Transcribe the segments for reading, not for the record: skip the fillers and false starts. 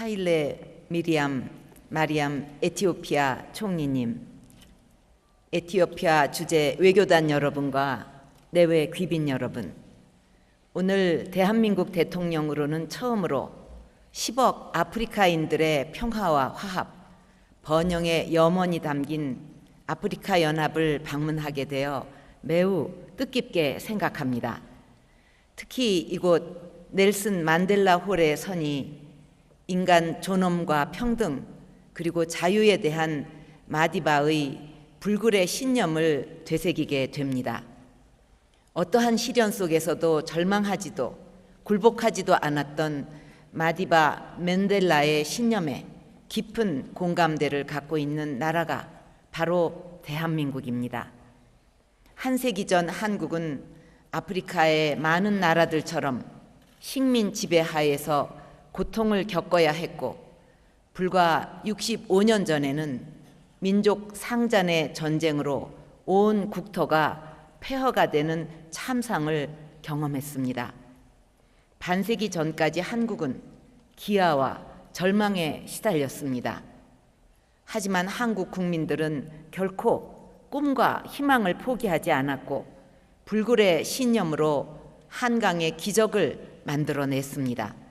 하일레 마리암 에티오피아 총리님, 에티오피아 주재 외교단 여러분과 내외 귀빈 여러분, 오늘 대한민국 대통령으로는 처음으로 10억 아프리카인들의 평화와 화합, 번영의 염원이 담긴 아프리카 연합을 방문하게 되어 매우 뜻깊게 생각합니다. 특히 이곳 넬슨 만델라 홀의 선이 인간 존엄과 평등 그리고 자유에 대한 마디바의 불굴의 신념을 되새기게 됩니다. 어떠한 시련 속에서도 절망하지도 굴복하지도 않았던 마디바 맨델라의 신념에 깊은 공감대를 갖고 있는 나라가 바로 대한민국입니다. 한 세기 전 한국은 아프리카의 많은 나라들처럼 식민 지배하에서 고통을 겪어야 했고, 불과 65년 전에는 민족 상잔의 전쟁으로 온 국토가 폐허가 되는 참상을 경험했습니다. 반세기 전까지 한국은 기아와 절망에 시달렸습니다. 하지만 한국 국민들은 결코 꿈과 희망을 포기하지 않았고 불굴의 신념으로 한강의 기적을 만들어냈습니다.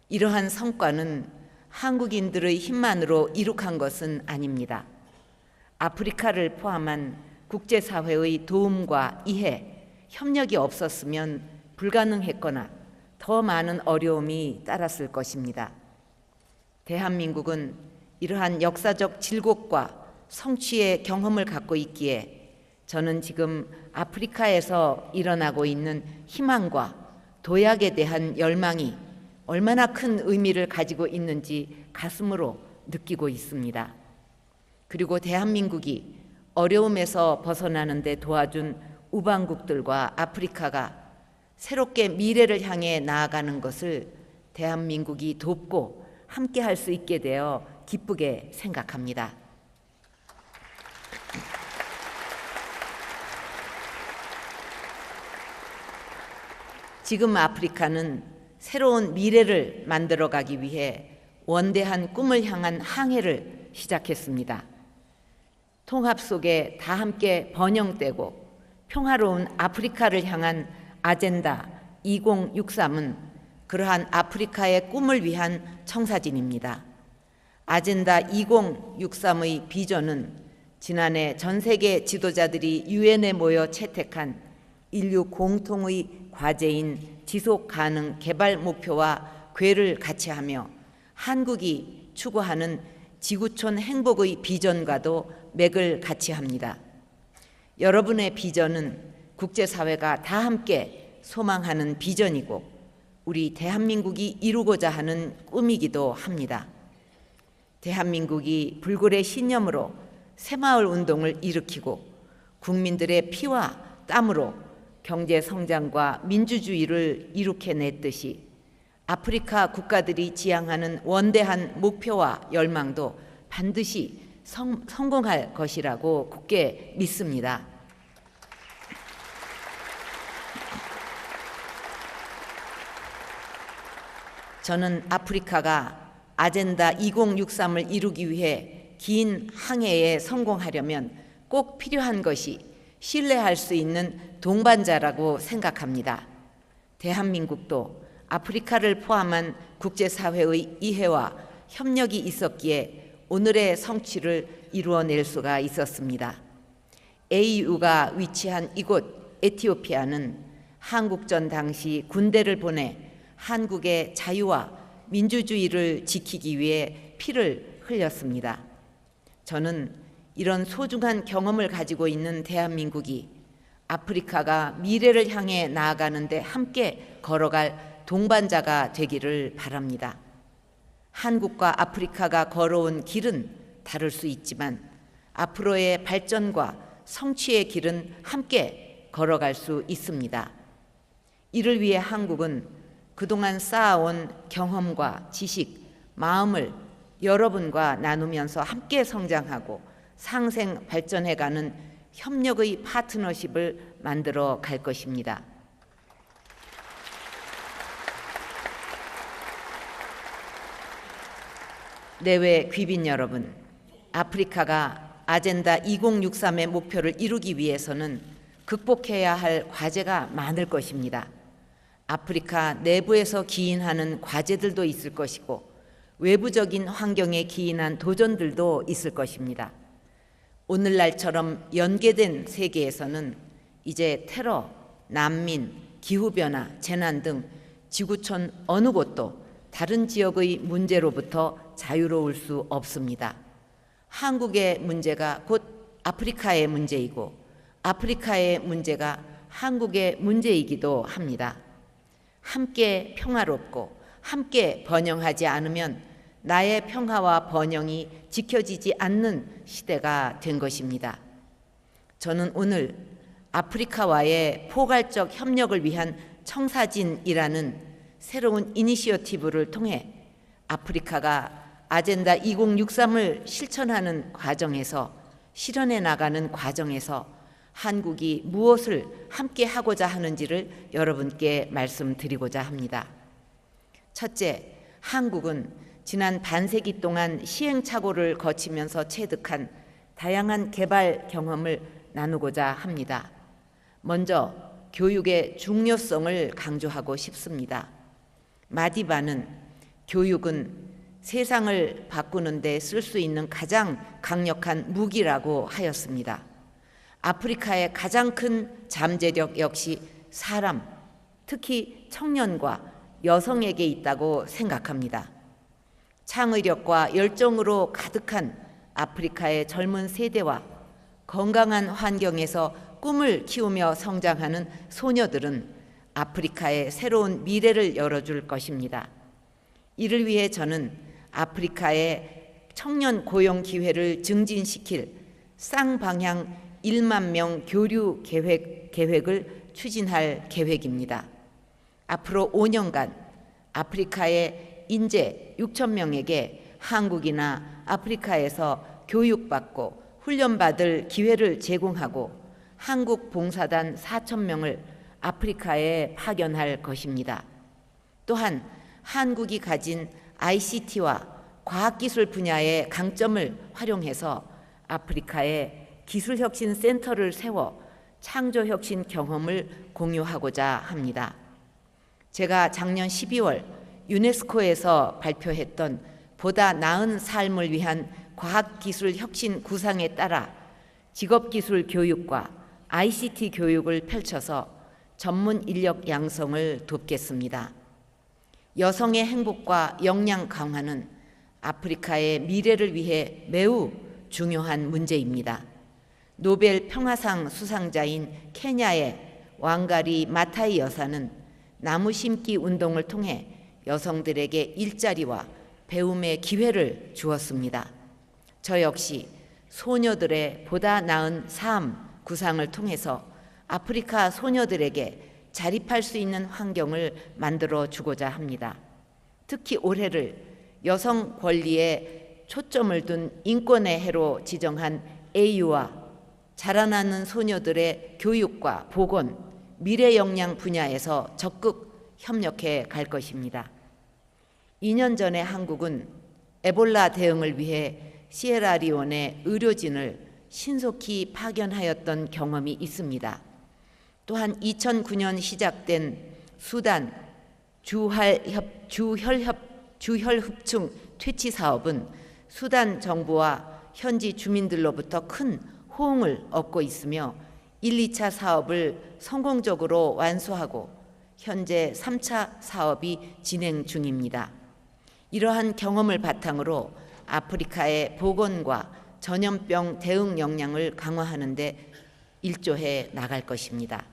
이러한 성과는 한국인들의 힘만으로 이룩한 것은 아닙니다. 아프리카를 포함한 국제사회의 도움과 이해, 협력이 없었으면 불가능했거나 더 많은 어려움이 따랐을 것입니다. 대한민국은 이러한 역사적 질곡과 성취의 경험을 갖고 있기에 저는 지금 아프리카에서 일어나고 있는 희망과 도약에 대한 열망이 얼마나 큰 의미를 가지고 있는지 가슴으로 느끼고 있습니다. 그리고 대한민국이 어려움에서 벗어나는 데 도와준 우방국들과 아프리카가 새롭게 미래를 향해 나아가는 것을 대한민국이 돕고 함께 할 수 있게 되어 기쁘게 생각합니다. 지금 아프리카는 새로운 미래를 만들어가기 위해 원대한 꿈을 향한 항해를 시작했습니다. 통합 속에 다 함께 번영되고 평화로운 아프리카를 향한 아젠다 2063은 그러한 아프리카의 꿈을 위한 청사진입니다. 아젠다 2063의 비전은 지난해 전 세계 지도자들이 유엔에 모여 채택한 인류 공통의 과제인 지속 가능 개발 목표와 궤를 같이 하며 한국이 추구하는 지구촌 행복의 비전과도 맥을 같이 합니다. 여러분의 비전은 국제사회가 다 함께 소망하는 비전이고 우리 대한민국이 이루고자 하는 꿈이기도 합니다. 대한민국이 불굴의 신념으로 새마을 운동을 일으키고 국민들의 피와 땀으로 경제 성장과 민주주의를 이룩해냈듯이 아프리카 국가들이 지향하는 원대한 목표와 열망도 반드시 성공할 것이라고 굳게 믿습니다. 저는 아프리카가 아젠다 2063을 이루기 위해 긴 항해에 성공하려면 꼭 필요한 것이 신뢰할 수 있는 동반자라고 생각합니다. 대한민국도 아프리카를 포함한 국제사회의 이해와 협력이 있었기에 오늘의 성취를 이루어낼 수가 있었습니다. AU가 위치한 이곳 에티오피아는 한국전 당시 군대를 보내 한국의 자유와 민주주의를 지키기 위해 피를 흘렸습니다. 저는 이런 소중한 경험을 가지고 있는 대한민국이 아프리카가 미래를 향해 나아가는데 함께 걸어갈 동반자가 되기를 바랍니다. 한국과 아프리카가 걸어온 길은 다를 수 있지만 앞으로의 발전과 성취의 길은 함께 걸어갈 수 있습니다. 이를 위해 한국은 그동안 쌓아온 경험과 지식, 마음을 여러분과 나누면서 함께 성장하고 상생 발전해가는 협력의 파트너십을 만들어 갈 것입니다. 내외 귀빈 여러분, 아프리카가 아젠다 2063의 목표를 이루기 위해서는 극복해야 할 과제가 많을 것입니다. 아프리카 내부에서 기인하는 과제들도 있을 것이고 외부적인 환경에 기인한 도전들도 있을 것입니다. 오늘날처럼 연계된 세계에서는 이제 테러, 난민, 기후변화, 재난 등 지구촌 어느 곳도 다른 지역의 문제로부터 자유로울 수 없습니다. 한국의 문제가 곧 아프리카의 문제이고 아프리카의 문제가 한국의 문제이기도 합니다. 함께 평화롭고 함께 번영하지 않으면 나의 평화와 번영이 지켜지지 않는 시대가 된 것입니다. 저는 오늘 아프리카와의 포괄적 협력을 위한 청사진이라는 새로운 이니시어티브를 통해 아프리카가 아젠다 2063을 실천하는 과정에서, 실현해 나가는 과정에서 한국이 무엇을 함께 하고자 하는지를 여러분께 말씀드리고자 합니다. 첫째, 한국은 지난 반세기 동안 시행착오를 거치면서 체득한 다양한 개발 경험을 나누고자 합니다. 먼저 교육의 중요성을 강조하고 싶습니다. 마디바는 교육은 세상을 바꾸는 데 쓸 수 있는 가장 강력한 무기라고 하였습니다. 아프리카의 가장 큰 잠재력 역시 사람, 특히 청년과 여성에게 있다고 생각합니다. 창의력과 열정으로 가득한 아프리카의 젊은 세대와 건강한 환경에서 꿈을 키우며 성장하는 소녀들은 아프리카의 새로운 미래를 열어줄 것입니다. 이를 위해 저는 아프리카의 청년 고용 기회를 증진시킬 쌍방향 1만 명 교류 계획을 추진할 계획입니다. 앞으로 5년간 아프리카의 인재 6천 명에게 한국이나 아프리카에서 교육받고 훈련받을 기회를 제공하고 한국 봉사단 4천 명을 아프리카에 파견할 것입니다. 또한 한국이 가진 ICT와 과학기술 분야의 강점을 활용해서 아프리카에 기술혁신센터를 세워 창조혁신 경험을 공유하고자 합니다. 제가 작년 12월 유네스코에서 발표했던 보다 나은 삶을 위한 과학기술혁신 구상에 따라 직업기술 교육과 ICT 교육을 펼쳐서 전문 인력 양성을 돕겠습니다. 여성의 행복과 역량 강화는 아프리카의 미래를 위해 매우 중요한 문제입니다. 노벨 평화상 수상자인 케냐의 왕가리 마타이 여사는 나무 심기 운동을 통해 여성들에게 일자리와 배움의 기회를 주었습니다. 저 역시 소녀들의 보다 나은 삶 구상을 통해서 아프리카 소녀들에게 자립할 수 있는 환경을 만들어 주고자 합니다. 특히 올해를 여성 권리에 초점을 둔 인권의 해로 지정한 AU와 자라나는 소녀들의 교육과 보건, 미래 역량 분야에서 적극 협력해 갈 것입니다. 2년 전에 한국은 에볼라 대응을 위해 시에라리온에 의료진을 신속히 파견하였던 경험이 있습니다. 또한 2009년 시작된 수단 주혈흡충 퇴치 사업은 수단 정부와 현지 주민들로부터 큰 호응을 얻고 있으며 1, 2차 사업을 성공적으로 완수하고 현재 3차 사업이 진행 중입니다. 이러한 경험을 바탕으로 아프리카의 보건과 전염병 대응 역량을 강화하는 데 일조해 나갈 것입니다.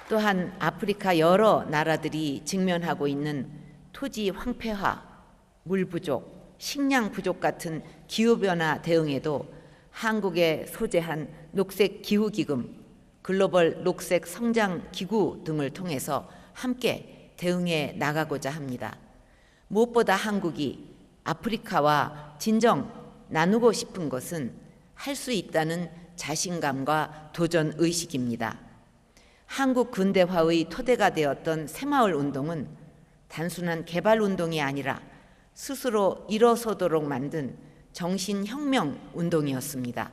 또한 아프리카 여러 나라들이 직면하고 있는 토지 황폐화, 물 부족, 식량 부족 같은 기후변화 대응에도 한국에 소재한 녹색 기후기금, 글로벌 녹색 성장 기구 등을 통해서 함께 대응해 나가고자 합니다. 무엇보다 한국이 아프리카와 진정 나누고 싶은 것은 할 수 있다는 자신감과 도전 의식입니다. 한국 근대화의 토대가 되었던 새마을 운동은 단순한 개발 운동이 아니라 스스로 일어서도록 만든 정신혁명 운동이었습니다.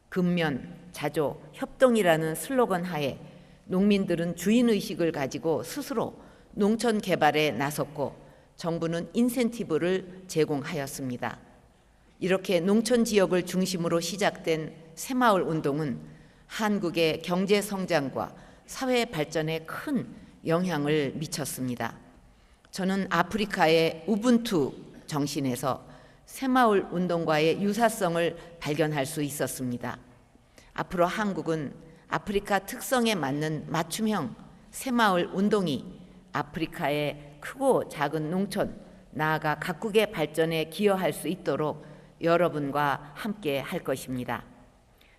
근면, 자조, 협동이라는 슬로건 하에 농민들은 주인의식을 가지고 스스로 농촌 개발에 나섰고 정부는 인센티브를 제공하였습니다. 이렇게 농촌 지역을 중심으로 시작된 새마을 운동은 한국의 경제 성장과 사회 발전에 큰 영향을 미쳤습니다. 저는 아프리카의 우분투 정신에서 새마을 운동과의 유사성을 발견할 수 있었습니다. 앞으로 한국은 아프리카 특성에 맞는 맞춤형 새마을 운동이 아프리카의 크고 작은 농촌, 나아가 각국의 발전에 기여할 수 있도록 여러분과 함께 할 것입니다.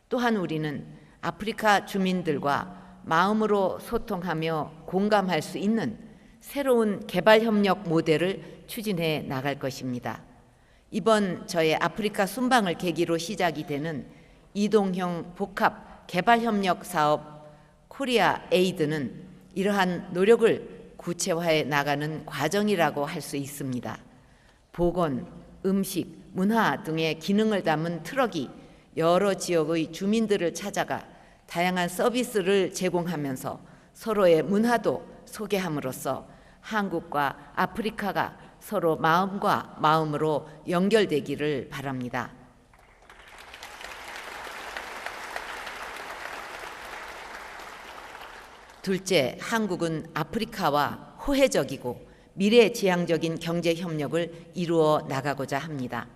또한 우리는 아프리카 주민들과 마음으로 소통하며 공감할 수 있는 새로운 개발협력 모델을 추진해 나갈 것입니다. 이번 저의 아프리카 순방을 계기로 시작이 되는 이동형 복합 개발협력 사업 코리아 에이드는 이러한 노력을 구체화해 나가는 과정이라고 할 수 있습니다. 보건, 음식, 문화 등의 기능을 담은 트럭이 여러 지역의 주민들을 찾아가 다양한 서비스를 제공하면서 서로의 문화도 소개함으로써 한국과 아프리카가 서로 마음과 마음으로 연결되기를 바랍니다. 둘째, 한국은 아프리카와 호혜적이고 미래지향적인 경제협력을 이루어 나가고자 합니다.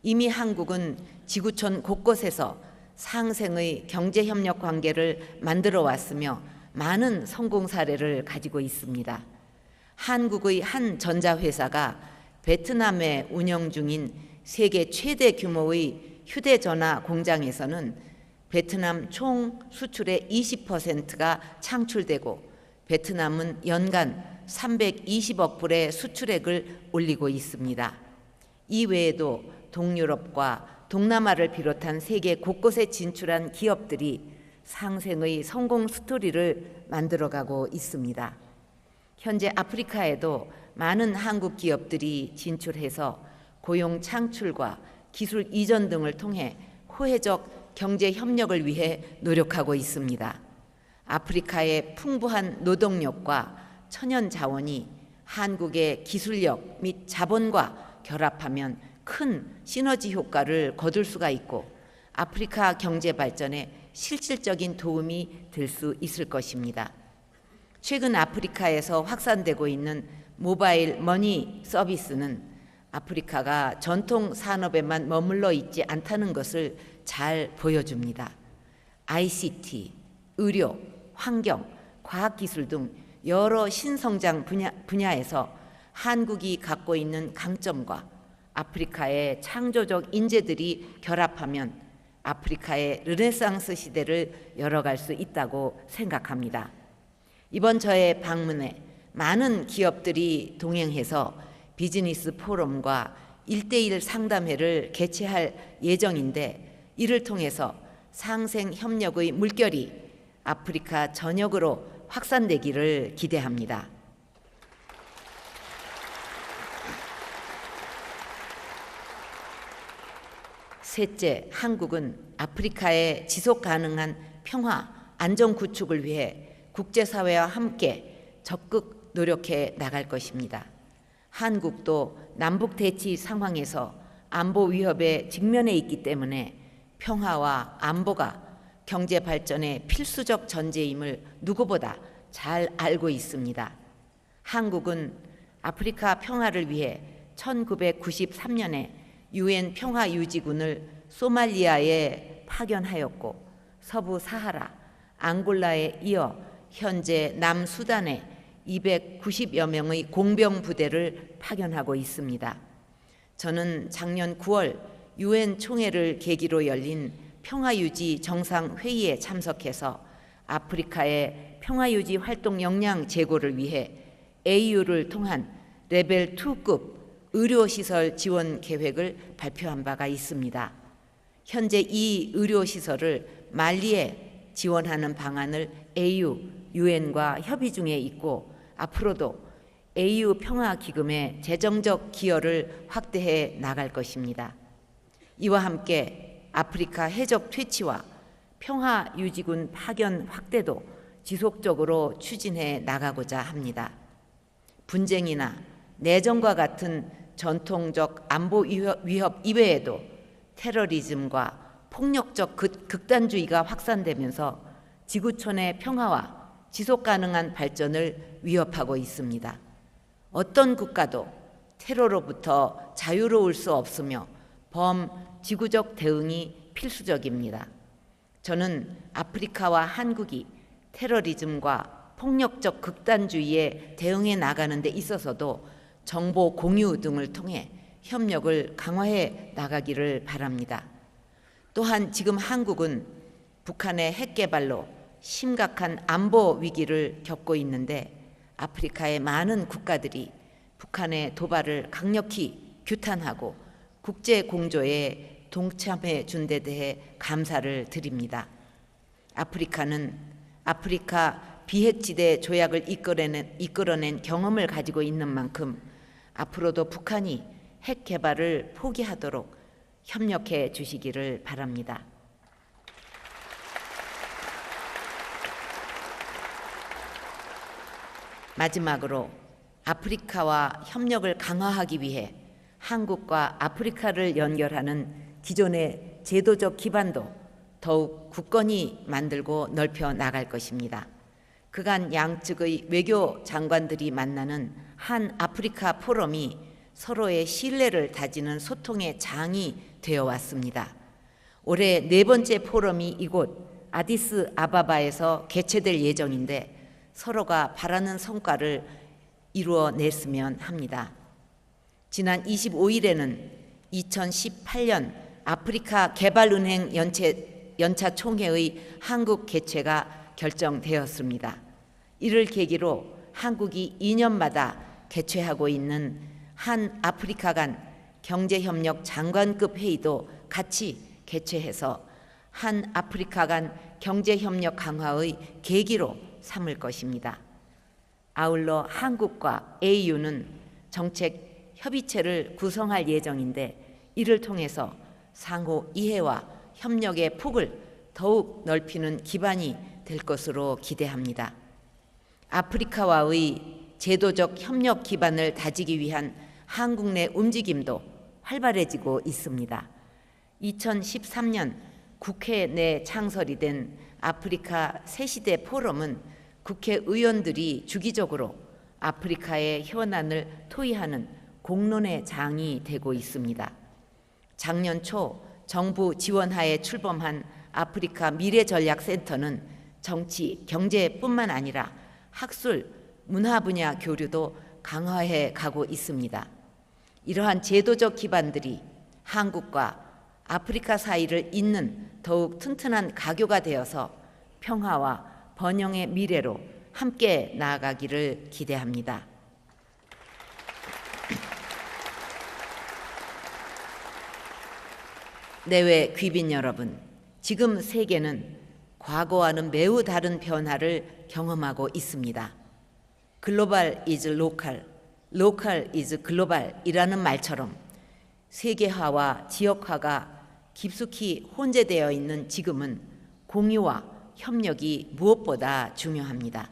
이미 한국은 지구촌 곳곳에서 상생의 경제협력 관계를 만들어 왔으며 많은 성공 사례를 가지고 있습니다. 한국의 한 전자회사가 베트남에 운영 중인 세계 최대 규모의 휴대전화 공장에서는 베트남 총 수출의 20%가 창출되고 베트남은 연간 320억 불의 수출액을 올리고 있습니다. 이외에도 동유럽과 동남아를 비롯한 세계 곳곳에 진출한 기업들이 상생의 성공 스토리를 만들어가고 있습니다. 현재 아프리카에도 많은 한국 기업들이 진출해서 고용 창출과 기술 이전 등을 통해 호혜적 경제 협력을 위해 노력하고 있습니다. 아프리카의 풍부한 노동력과 천연 자원이 한국의 기술력 및 자본과 결합하면 큰 시너지 효과를 거둘 수가 있고 아프리카 경제 발전에 실질적인 도움이 될 수 있을 것입니다. 최근 아프리카에서 확산되고 있는 모바일 머니 서비스는 아프리카가 전통 산업에만 머물러 있지 않다는 것을 잘 보여줍니다. ICT, 의료, 환경, 과학기술 등 여러 신성장 분야에서 한국이 갖고 있는 강점과 아프리카의 창조적 인재들이 결합하면 아프리카의 르네상스 시대를 열어갈 수 있다고 생각합니다. 이번 저의 방문에 많은 기업들이 동행해서 비즈니스 포럼과 1:1 상담회를 개최할 예정인데 이를 통해서 상생 협력의 물결이 아프리카 전역으로 확산되기를 기대합니다. 셋째, 한국은 아프리카의 지속 가능한 평화, 안정 구축을 위해 국제사회와 함께 적극 노력해 나갈 것입니다. 한국도 남북 대치 상황에서 안보 위협에 직면해 있기 때문에 평화와 안보가 경제 발전의 필수적 전제임을 누구보다 잘 알고 있습니다. 한국은 아프리카 평화를 위해 1993년에 UN 평화유지군을 소말리아에 파견하였고 서부 사하라, 앙골라에 이어 현재 남수단에 290여 명의 공병 부대를 파견하고 있습니다. 저는 작년 9월 UN 총회를 계기로 열린 평화유지 정상회의에 참석해서 아프리카의 평화유지 활동 역량 제고를 위해 AU를 통한 레벨 2급 의료시설 지원 계획을 발표한 바가 있습니다. 현재 이 의료시설을 말리에 지원하는 방안을 AU, 유엔과 협의 중에 있고 앞으로도 AU 평화기금의 재정적 기여를 확대해 나갈 것입니다. 이와 함께 아프리카 해적 퇴치와 평화유지군 파견 확대도 지속적으로 추진해 나가고자 합니다. 분쟁이나 내전과 같은 전통적 안보 위협 이외에도 테러리즘과 폭력적 극단주의가 확산되면서 지구촌의 평화와 지속가능한 발전을 위협하고 있습니다. 어떤 국가도 테러로부터 자유로울 수 없으며 범지구적 대응이 필수적입니다. 저는 아프리카와 한국이 테러리즘과 폭력적 극단주의에 대응해 나가는 데 있어서도 정보 공유 등을 통해 협력을 강화해 나가기를 바랍니다. 또한 지금 한국은 북한의 핵 개발로 심각한 안보 위기를 겪고 있는데 아프리카의 많은 국가들이 북한의 도발을 강력히 규탄하고 국제 공조에 동참해 준 데 대해 감사를 드립니다. 아프리카는 아프리카 비핵지대 조약을 이끌어낸 경험을 가지고 있는 만큼 앞으로도 북한이 핵 개발을 포기하도록 협력해 주시기를 바랍니다. 마지막으로 아프리카와 협력을 강화하기 위해 한국과 아프리카를 연결하는 기존의 제도적 기반도 더욱 굳건히 만들고 넓혀 나갈 것입니다. 그간 양측의 외교 장관들이 만나는 한 아프리카 포럼이 서로의 신뢰를 다지는 소통의 장이 되어 왔습니다. 올해 4번째 포럼이 이곳 아디스 아바바에서 개최될 예정인데 서로가 바라는 성과를 이루어냈으면 합니다. 지난 25일에는 2018년 아프리카 개발은행 연차 총회의 한국 개최가 결정되었습니다. 이를 계기로 한국이 2년마다 개최하고 있는 한 아프리카 간 경제협력 장관급 회의도 같이 개최해서 한 아프리카 간 경제협력 강화의 계기로 삼을 것입니다. 아울러 한국과 AU는 정책 협의체를 구성할 예정인데 이를 통해서 상호 이해와 협력의 폭을 더욱 넓히는 기반이 될 것으로 기대합니다. 아프리카와의 제도적 협력 기반을 다지기 위한 한국 내 움직임도 활발해지고 있습니다. 2013년 국회 내 창설이 된 아프리카 새시대 포럼은 국회의원들이 주기적으로 아프리카의 현안을 토의하는 공론의 장이 되고 있습니다. 작년 초 정부 지원하에 출범한 아프리카 미래전략센터는 정치, 경제뿐만 아니라 학술, 문화 분야 교류도 강화해 가고 있습니다. 이러한 제도적 기반들이 한국과 아프리카 사이를 잇는 더욱 튼튼한 가교가 되어서 평화와 번영의 미래로 함께 나아가기를 기대합니다. 내외 귀빈 여러분, 지금 세계는 과거와는 매우 다른 변화를 경험하고 있습니다. 글로벌 is 로컬, 로컬 is 글로벌이라는 말처럼 세계화와 지역화가 깊숙이 혼재되어 있는 지금은 공유와 협력이 무엇보다 중요합니다.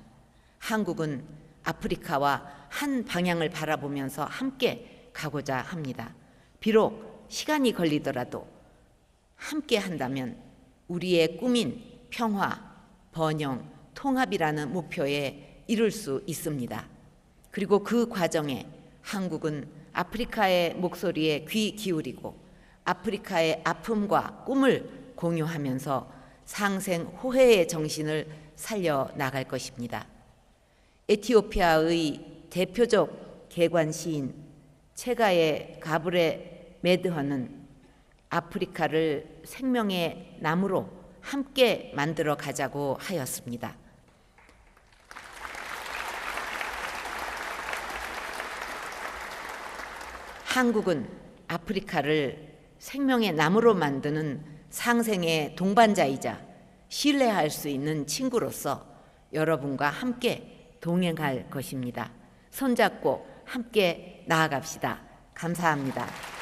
한국은 아프리카와 한 방향을 바라보면서 함께 가고자 합니다. 비록 시간이 걸리더라도 함께 한다면 우리의 꿈인 평화, 번영, 통합이라는 목표에 이룰 수 있습니다. 그리고 그 과정에 한국은 아프리카의 목소리에 귀 기울이고 아프리카의 아픔과 꿈을 공유하면서 상생호혜의 정신을 살려나갈 것입니다. 에티오피아의 대표적 개관 시인 체가의 가브레 메드허는 아프리카를 생명의 나무로 함께 만들어 가자고 하였습니다. 한국은 아프리카를 생명의 나무로 만드는 상생의 동반자이자 신뢰할 수 있는 친구로서 여러분과 함께 동행할 것입니다. 손잡고 함께 나아갑시다. 감사합니다.